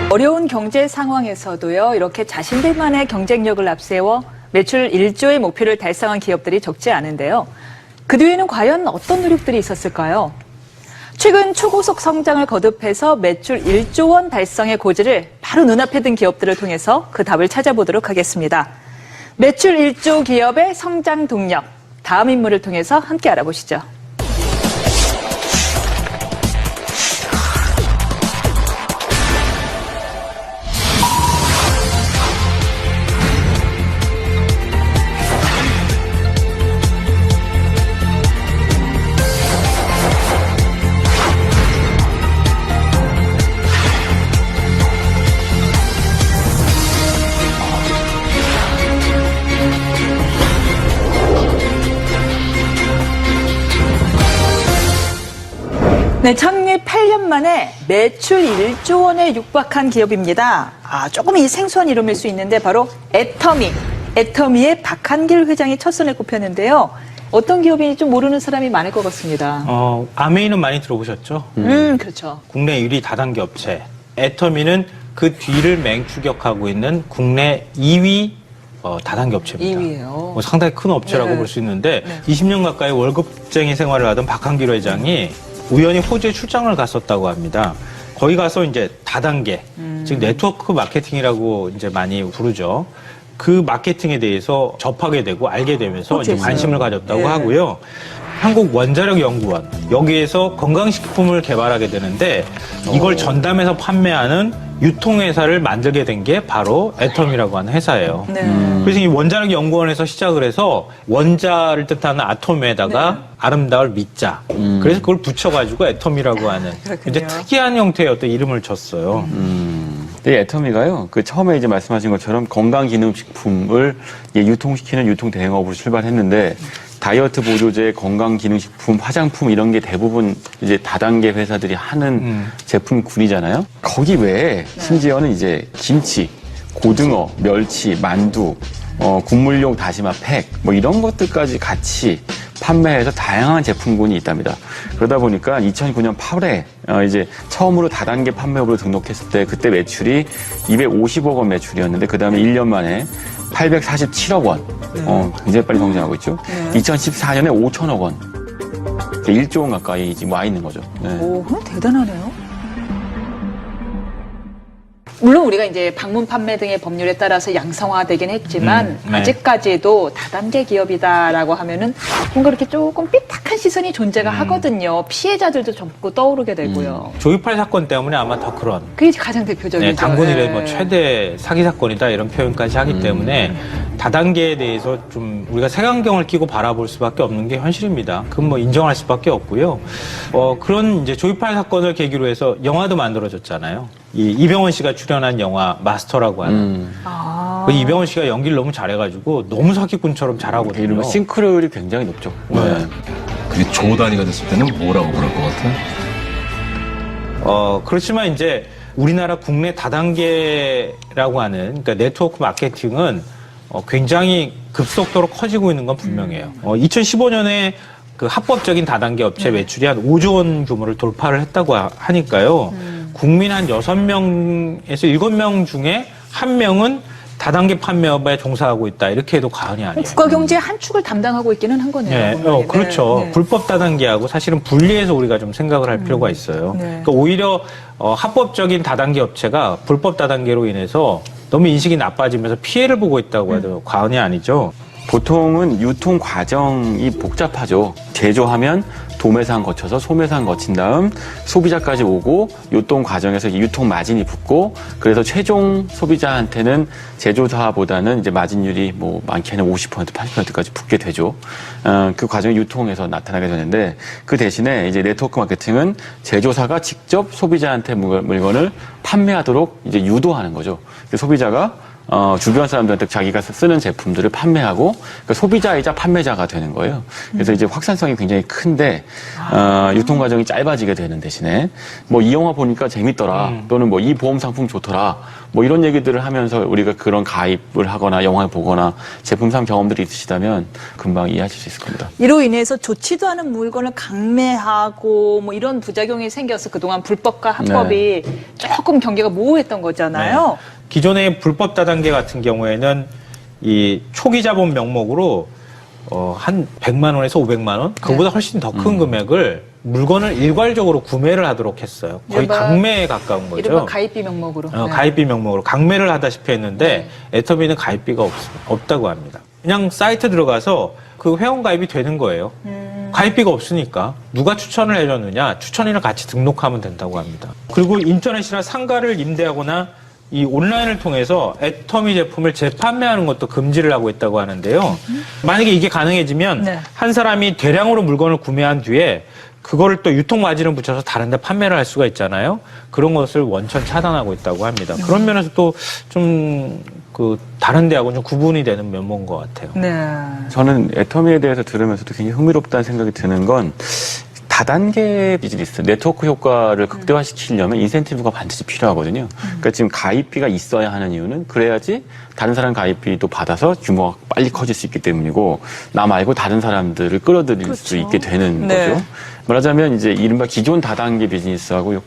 어려운 경제 상황에서도요, 이렇게 자신들만의 경쟁력을 앞세워 매출 1조의 목표를 달성한 기업들이 적지 않은데요. 그 뒤에는 과연 어떤 노력들이 있었을까요? 최근 초고속 성장을 거듭해서 매출 1조 원 달성의 고지를 바로 눈앞에 둔 기업들을 통해서 그 답을 찾아보도록 하겠습니다. 매출 1조 기업의 성장 동력, 다음 인물을 통해서 함께 알아보시죠. 네, 창립 8년 만에 매출 1조 원에 육박한 기업입니다. 조금 이 생소한 이름일 수 있는데 바로 애터미. 애터미의 박한길 회장이 첫 손에 꼽혔는데요. 어떤 기업인지 좀 모르는 사람이 많을 것 같습니다. 아메이는 많이 들어보셨죠? 그렇죠. 국내 1위 다단계 업체. 애터미는 그 뒤를 맹추격하고 있는 국내 2위 다단계 업체입니다. 2위예요. 상당히 큰 업체라고 네. 볼 수 있는데 네. 20년 가까이 월급쟁이 생활을 하던 박한길 회장이 우연히 호주에 출장을 갔었다고 합니다. 거기 가서 이제 다단계, 즉 네트워크 마케팅이라고 이제 많이 부르죠. 그 마케팅에 대해서 접하게 되고 알게 되면서 이제 관심을 가졌다고 하고요. 한국원자력연구원, 여기에서 건강식품을 개발하게 되는데 이걸 전담해서 판매하는 유통회사를 만들게 된 게 바로 애텀이라고 하는 회사예요. 네. 그래서 이 원자력연구원에서 시작을 해서 원자를 뜻하는 아톰에다가 아름다울 미자. 그래서 그걸 붙여가지고 애텀이라고 하는 이제 특이한 형태의 어떤 이름을 줬어요. 이 애터미가요, 처음에 이제 말씀하신 것처럼 건강기능식품을 유통시키는 유통대행업으로 출발했는데, 다이어트 보조제, 건강기능식품, 화장품 이런 게 대부분 이제 다단계 회사들이 하는 제품군이잖아요. 거기 외에 심지어는 이제 김치, 고등어, 멸치, 만두, 국물용 다시마 팩, 이런 것들까지 같이 판매해서 다양한 제품군이 있답니다. 그러다 보니까 2009년 8월에 이제 처음으로 다단계 판매업으로 등록했을 때 그때 매출이 250억 원 매출이었는데 그 다음에 1년 만에 847억 원. 굉장히 빨리 성장하고 있죠. 2014년에 5천억 원. 1조 원 가까이 지금 와 있는 거죠. 네. 오, 대단하네요. 물론 우리가 이제 방문 판매 등의 법률에 따라서 양성화되긴 했지만 네. 아직까지도 다단계 기업이다라고 하면은 뭔가 이렇게 조금 삐딱한 시선이 존재가 하거든요. 피해자들도 젊고 떠오르게 되고요. 조이팔 사건 때문에 아마 더 그런. 그게 가장 대표적이죠. 단군 이래 최대 사기 사건이다 이런 표현까지 하기 때문에 다단계에 대해서 좀 우리가 색안경을 끼고 바라볼 수밖에 없는 게 현실입니다. 그건 인정할 수밖에 없고요. 그런 이제 조이팔 사건을 계기로 해서 영화도 만들어졌잖아요. 이병헌 씨가 출연한 영화 마스터라고 하는. 그 이병헌 씨가 연기를 너무 잘해가지고 너무 사기꾼처럼 잘하거든요. 이러면 싱크로율이 굉장히 높죠. 네. 그게 조 단위가 됐을 때는 뭐라고 그럴 것 같아? 그렇지만 이제 우리나라 국내 다단계라고 하는 그러니까 네트워크 마케팅은 굉장히 급속도로 커지고 있는 건 분명해요. 2015년에 그 합법적인 다단계 업체 매출이 한 5조 원 규모를 돌파를 했다고 하니까요. 국민 한 6명에서 7명 중에 1명은 다단계 판매업에 종사하고 있다. 이렇게 해도 과언이 아니에요. 국가 경제의 한 축을 담당하고 있기는 한 거네요. 네, 그렇죠. 네. 불법 다단계하고 사실은 분리해서 우리가 좀 생각을 할 필요가 있어요. 네. 그러니까 오히려 합법적인 다단계 업체가 불법 다단계로 인해서 너무 인식이 나빠지면서 피해를 보고 있다고 해도 과언이 아니죠. 보통은 유통 과정이 복잡하죠. 제조하면 도매상 거쳐서 소매상 거친 다음 소비자까지 오고 유통 과정에서 유통 마진이 붙고 그래서 최종 소비자한테는 제조사보다는 이제 마진율이 많게는 50%, 80%까지 붙게 되죠. 그 과정이 유통에서 나타나게 되는데 그 대신에 이제 네트워크 마케팅은 제조사가 직접 소비자한테 물건을 판매하도록 이제 유도하는 거죠. 소비자가 주변 사람들한테 자기가 쓰는 제품들을 판매하고 그러니까 소비자이자 판매자가 되는 거예요. 그래서 이제 확산성이 굉장히 큰데 유통 과정이 짧아지게 되는 대신에 뭐 이 영화 보니까 재밌더라 또는 뭐 이 보험 상품 좋더라 뭐 이런 얘기들을 하면서 우리가 그런 가입을 하거나 영화를 보거나 제품 산 경험들이 있으시다면 금방 이해하실 수 있을 겁니다. 이로 인해서 좋지도 않은 물건을 강매하고 뭐 이런 부작용이 생겨서 그동안 불법과 합법이 조금 경계가 모호했던 거잖아요. 네. 기존의 불법 다단계 같은 경우에는 이 초기 자본 명목으로 한 100만 원에서 500만 원 그보다 훨씬 더 큰 금액을 물건을 일괄적으로 구매를 하도록 했어요. 거의 이른바- 강매에 가까운 거죠. 이른바 가입비 명목으로. 네. 가입비 명목으로 강매를 하다시피 했는데 애터미는 가입비가 없다고 합니다. 그냥 사이트 들어가서 그 회원 가입이 되는 거예요. 가입비가 없으니까 누가 추천을 해줬느냐 추천인을 같이 등록하면 된다고 합니다. 그리고 인터넷이나 상가를 임대하거나 이 온라인을 통해서 애터미 제품을 재판매하는 것도 금지를 하고 있다고 하는데요. 만약에 이게 가능해지면 네. 한 사람이 대량으로 물건을 구매한 뒤에 그거를 또 유통 마진을 붙여서 다른 데 판매를 할 수가 있잖아요. 그런 것을 원천 차단하고 있다고 합니다. 그런 면에서 또 좀 그 다른 데하고는 좀 구분이 되는 면모인 것 같아요. 네. 저는 애터미에 대해서 들으면서도 굉장히 흥미롭다는 생각이 드는 건 다단계 비즈니스, 네트워크 효과를 극대화시키려면 인센티브가 반드시 필요하거든요. 그러니까 지금 가입비가 있어야 하는 이유는 그래야지 다른 사람 가입비도 받아서 규모가 빨리 커질 수 있기 때문이고 나 말고 다른 사람들을 끌어들일 수 있게 되는 네. 거죠. 말하자면 이제 이른바 기존 다단계 비즈니스하고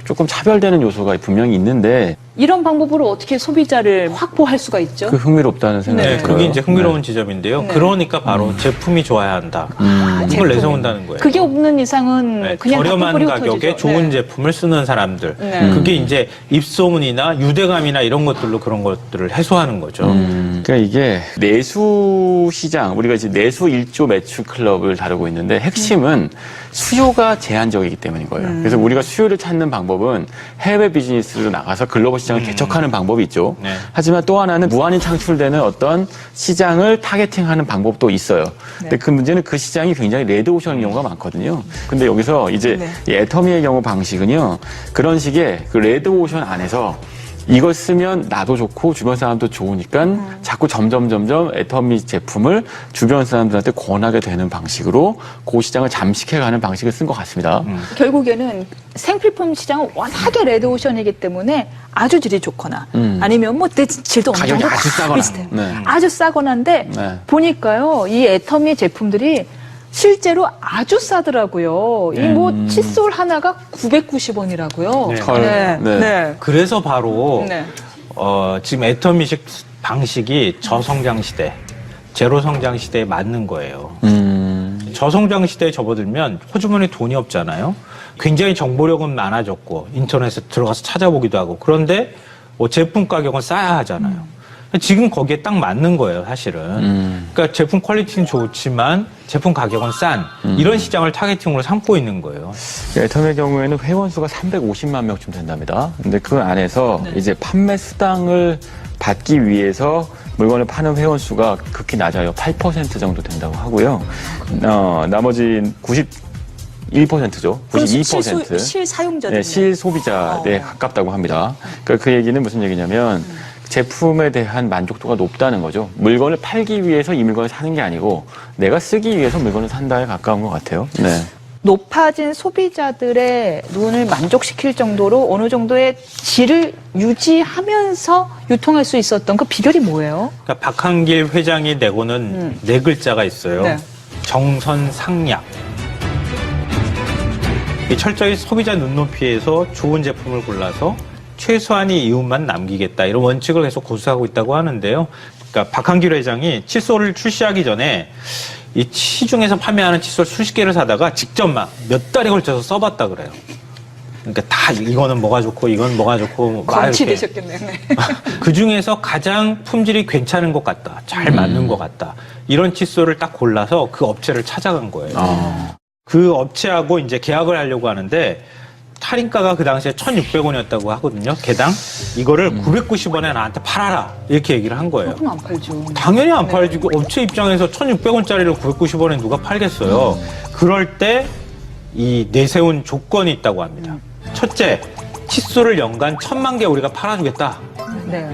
조금 차별되는 요소가 분명히 있는데 이런 방법으로 어떻게 소비자를 확보할 수가 있죠? 그 흥미롭다는 생각이 네, 들어요. 그게 이제 흥미로운 지점인데요. 네. 그러니까 바로 제품이 좋아야 한다. 그걸 제품. 내세운다는 거예요. 그게 없는 이상은 네, 그냥 저렴한 뿌리고 가격에 터지죠. 좋은 네. 제품을 쓰는 사람들. 네. 그게 이제 입소문이나 유대감이나 이런 것들로 그런 것들을 해소하는 거죠. 그러니까 이게 내수 시장, 우리가 이제 내수 1조 매출 클럽을 다루고 있는데 핵심은 수요가 제한적이기 때문인 거예요. 그래서 우리가 수요를 찾는 방법은 해외 비즈니스로 나가서 글로벌 시장을 개척하는 방법이 있죠. 네. 하지만 또 하나는 무한히 창출되는 어떤 시장을 타겟팅하는 방법도 있어요. 근데 그 문제는 그 시장이 굉장히 레드오션인 경우가 많거든요. 근데 여기서 이제 네. 이 애터미의 경우 방식은요. 그런 식의 그 레드오션 안에서 이걸 쓰면 나도 좋고 주변 사람도 좋으니까 자꾸 점점 애터미 제품을 주변 사람들한테 권하게 되는 방식으로 그 시장을 잠식해가는 방식을 쓴 것 같습니다. 결국에는 생필품 시장은 워낙에 레드오션이기 때문에 아주 질이 좋거나 아니면 뭐 질도 어느 가격이 정도 아주 다 싸거나. 비슷해요. 네. 아주 싸거나인데 네. 보니까요 이 애터미 제품들이 실제로 아주 싸더라고요. 이 뭐 칫솔 하나가 990원이라고요. 네. 헐. 네. 그래서 바로 네. 지금 애터미식 방식이 저성장 시대, 제로 성장 시대에 맞는 거예요. 저성장 시대에 접어들면 호주머니 돈이 없잖아요. 굉장히 정보력은 많아졌고 인터넷에 들어가서 찾아보기도 하고 그런데 제품 가격은 싸야 하잖아요. 지금 거기에 딱 맞는 거예요, 사실은. 그러니까 제품 퀄리티는 좋지만 제품 가격은 싼 이런 시장을 타겟팅으로 삼고 있는 거예요. 애터미의 경우에는 회원 수가 350만 명쯤 된답니다. 근데 그 안에서 이제 판매 수당을 받기 위해서 물건을 파는 회원 수가 극히 낮아요. 8% 정도 된다고 하고요. 나머지 91%죠. 92%. 실사용자들. 네, 실소비자에 가깝다고 합니다. 그러니까 그 얘기는 무슨 얘기냐면 제품에 대한 만족도가 높다는 거죠. 물건을 팔기 위해서 이 물건을 사는 게 아니고 내가 쓰기 위해서 물건을 산다에 가까운 것 같아요. 네. 높아진 소비자들의 눈을 만족시킬 정도로 어느 정도의 질을 유지하면서 유통할 수 있었던 그 비결이 뭐예요? 그러니까 박한길 회장이 내고는 네 글자가 있어요. 네. 정선상약. 이 철저히 소비자 눈높이에서 좋은 제품을 골라서 최소한의 이윤만 남기겠다 이런 원칙을 계속 고수하고 있다고 하는데요. 그러니까 박한길 회장이 칫솔을 출시하기 전에 이 시중에서 판매하는 칫솔 수십 개를 사다가 직접 막 몇 달에 걸쳐서 써봤다 그래요. 그러니까 다 이거는 뭐가 좋고 이건 뭐가 좋고 막 이렇게 되셨겠네요. 네. 그 중에서 가장 품질이 괜찮은 것 같다, 잘 맞는 것 같다 이런 칫솔을 딱 골라서 그 업체를 찾아간 거예요. 그 업체하고 이제 계약을 하려고 하는데. 할인가가 그 당시에 1,600원이었다고 하거든요. 개당. 이거를 990원에 나한테 팔아라. 이렇게 얘기를 한 거예요. 그럼 안 팔죠. 당연히 안 팔지. 그 업체 입장에서 1,600원짜리를 990원에 누가 팔겠어요. 그럴 때 이 내세운 조건이 있다고 합니다. 첫째, 칫솔을 연간 1,000만 개 우리가 팔아주겠다. 네.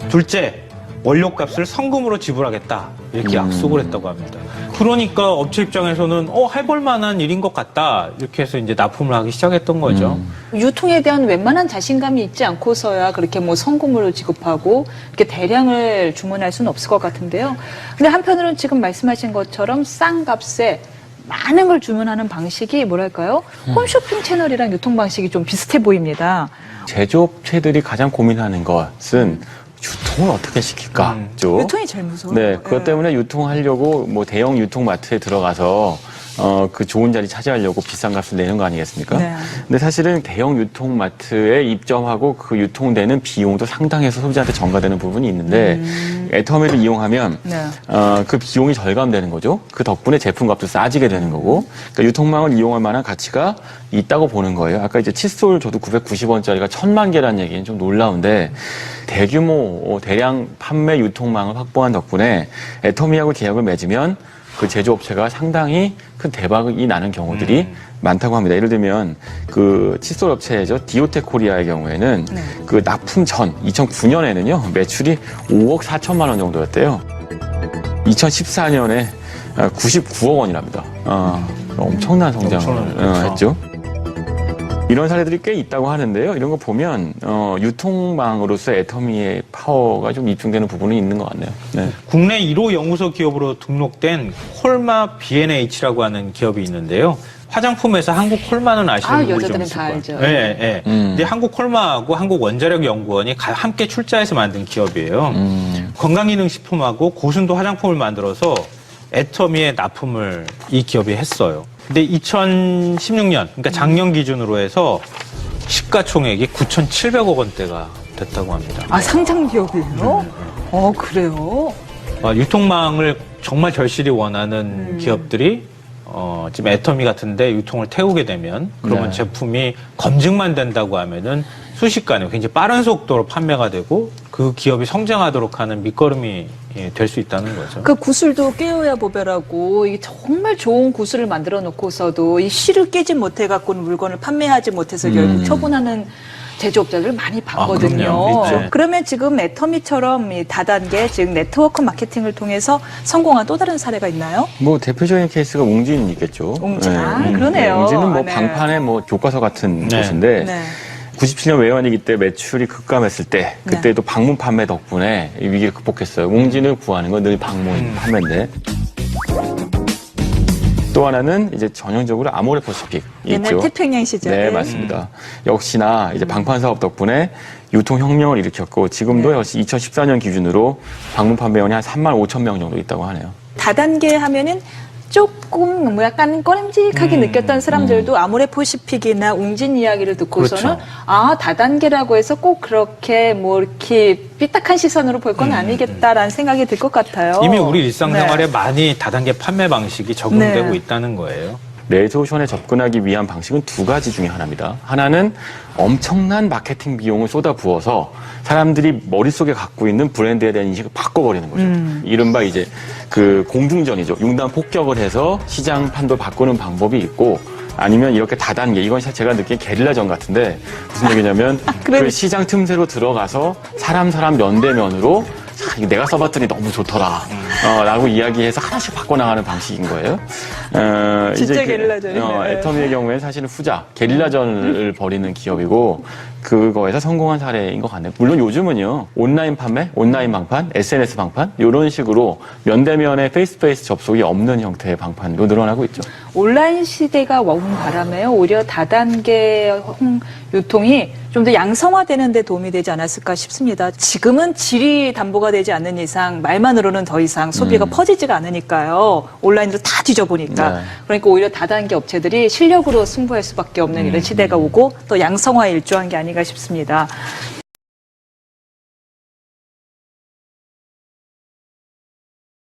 둘째, 원료값을 성금으로 지불하겠다 이렇게 약속을 했다고 합니다. 그러니까 업체 입장에서는 해볼 만한 일인 것 같다 이렇게 해서 이제 납품을 하기 시작했던 거죠. 유통에 대한 웬만한 자신감이 있지 않고서야 그렇게 뭐 성금으로 지급하고 이렇게 대량을 주문할 수는 없을 것 같은데요. 근데 한편으로는 지금 말씀하신 것처럼 싼 값에 많은 걸 주문하는 방식이 뭐랄까요? 홈쇼핑 채널이랑 유통 방식이 좀 비슷해 보입니다. 제조업체들이 가장 고민하는 것은 유통을 어떻게 시킬까죠. 유통이 제일 무서워요. 네, 그것 때문에 유통하려고 뭐 대형 유통마트에 들어가서 그 좋은 자리 차지하려고 비싼 값을 내는 거 아니겠습니까? 네. 근데 사실은 대형 유통마트에 입점하고 그 유통되는 비용도 상당해서 소비자한테 전가되는 부분이 있는데 애터미를 이용하면 네. 그 비용이 절감되는 거죠. 그 덕분에 제품값도 싸지게 되는 거고, 그러니까 유통망을 이용할 만한 가치가 있다고 보는 거예요. 아까 이제 칫솔 저도 990원짜리가 1000만 개라는 얘기는 좀 놀라운데 대규모 대량 판매 유통망을 확보한 덕분에 애터미하고 계약을 맺으면 그 제조업체가 상당히 큰 대박이 나는 경우들이 많다고 합니다. 예를 들면 그 칫솔 업체죠. 디오텍 코리아의 경우에는 네. 그 납품 전 2009년에는요 매출이 5억 4천만 원 정도였대요. 2014년에 99억 원이랍니다. 엄청난 성장을 했죠. 이런 사례들이 꽤 있다고 하는데요. 이런 거 보면 유통망으로서 애터미의 파워가 좀 입증되는 부분이 있는 것 같네요. 네. 국내 1호 연구소 기업으로 등록된 콜마 B&H라고 하는 기업이 있는데요. 화장품에서 한국 콜마는 아시는 분들이 좀 여자들은 있을 다 거예요. 알죠. 네, 네. 근데 한국 콜마하고 한국 원자력 연구원이 함께 출자해서 만든 기업이에요. 건강기능식품하고 고순도 화장품을 만들어서 애터미에 납품을 이 기업이 했어요. 근데 2016년, 그러니까 작년 기준으로 해서 시가총액이 9,700억 원대가 됐다고 합니다. 아, 상장 기업이에요? 그래요? 유통망을 정말 절실히 원하는 기업들이 지금 애터미 같은데 유통을 태우게 되면 그러면 네. 제품이 검증만 된다고 하면은 순식간에 굉장히 빠른 속도로 판매가 되고 그 기업이 성장하도록 하는 밑거름이 될 수 있다는 거죠. 그 구슬도 깨어야 보배라고 이게 정말 좋은 구슬을 만들어 놓고서도 이 실을 깨지 못해 갖고는 물건을 판매하지 못해서 결국 처분하는 제조업자들 많이 봤거든요. 그럼요. 있죠. 그러면 지금 애터미처럼 이 다단계 즉 네트워크 마케팅을 통해서 성공한 또 다른 사례가 있나요? 뭐 대표적인 케이스가 웅진이 있겠죠. 웅진, 그러네요. 웅진은 뭐 네. 방판의 뭐 교과서 같은 네. 곳인데 네. 97년 외환위기 때 매출이 급감했을 때 그때도 방문 판매 덕분에 이 위기를 극복했어요. 웅진을 구하는 건 늘 방문 판매인데 또 하나는 이제 전형적으로 아모레퍼시픽 옛날 있죠. 태평양 시절에. 네, 맞습니다. 역시나 이제 방판 사업 덕분에 유통 혁명을 일으켰고 지금도 역시 2014년 기준으로 방문 판매원이 한 3만 5천 명 정도 있다고 하네요. 다단계 하면은 조금 뭐 약간 꺼림직하게 느꼈던 사람들도 아모레퍼시픽이나 웅진 이야기를 듣고서는 그렇죠. 다단계라고 해서 꼭 그렇게 뭐 이렇게 삐딱한 시선으로 볼 건 아니겠다라는 생각이 들 것 같아요. 이미 우리 일상생활에 네. 많이 다단계 판매 방식이 적용되고 네. 있다는 거예요. 레조션에 접근하기 위한 방식은 두 가지 중에 하나입니다. 하나는 엄청난 마케팅 비용을 쏟아부어서 사람들이 머릿속에 갖고 있는 브랜드에 대한 인식을 바꿔버리는 거죠. 이른바 이제 그 공중전이죠. 융단 폭격을 해서 시장 판도 바꾸는 방법이 있고 아니면 이렇게 다단계, 이건 제가 느낀 게릴라전 같은데 무슨 얘기냐면 그 시장 틈새로 들어가서 사람 면대면으로 이거 내가 써봤더니 너무 좋더라. 라고 이야기해서 하나씩 바꿔나가는 방식인 거예요. 진짜 게릴라전이네. 애터미의 경우에는 사실은 후자, 게릴라전을 벌이는 기업이고 그거에서 성공한 사례인 것 같네요. 물론 요즘은요, 온라인 판매, 온라인 방판, SNS 방판 이런 식으로 면대면의 페이스 접속이 없는 형태의 방판도 늘어나고 있죠. 온라인 시대가 온 바람에 오히려 다단계 유통이 좀 더 양성화되는 데 도움이 되지 않았을까 싶습니다. 지금은 질이 담보가 되지 않는 이상 말만으로는 더 이상 소비가 퍼지지가 않으니까요. 온라인으로 다 뒤져보니까. 네. 그러니까 오히려 다단계 업체들이 실력으로 승부할 수밖에 없는 이런 시대가 오고 또 양성화에 일조한 게 아닌가 싶습니다.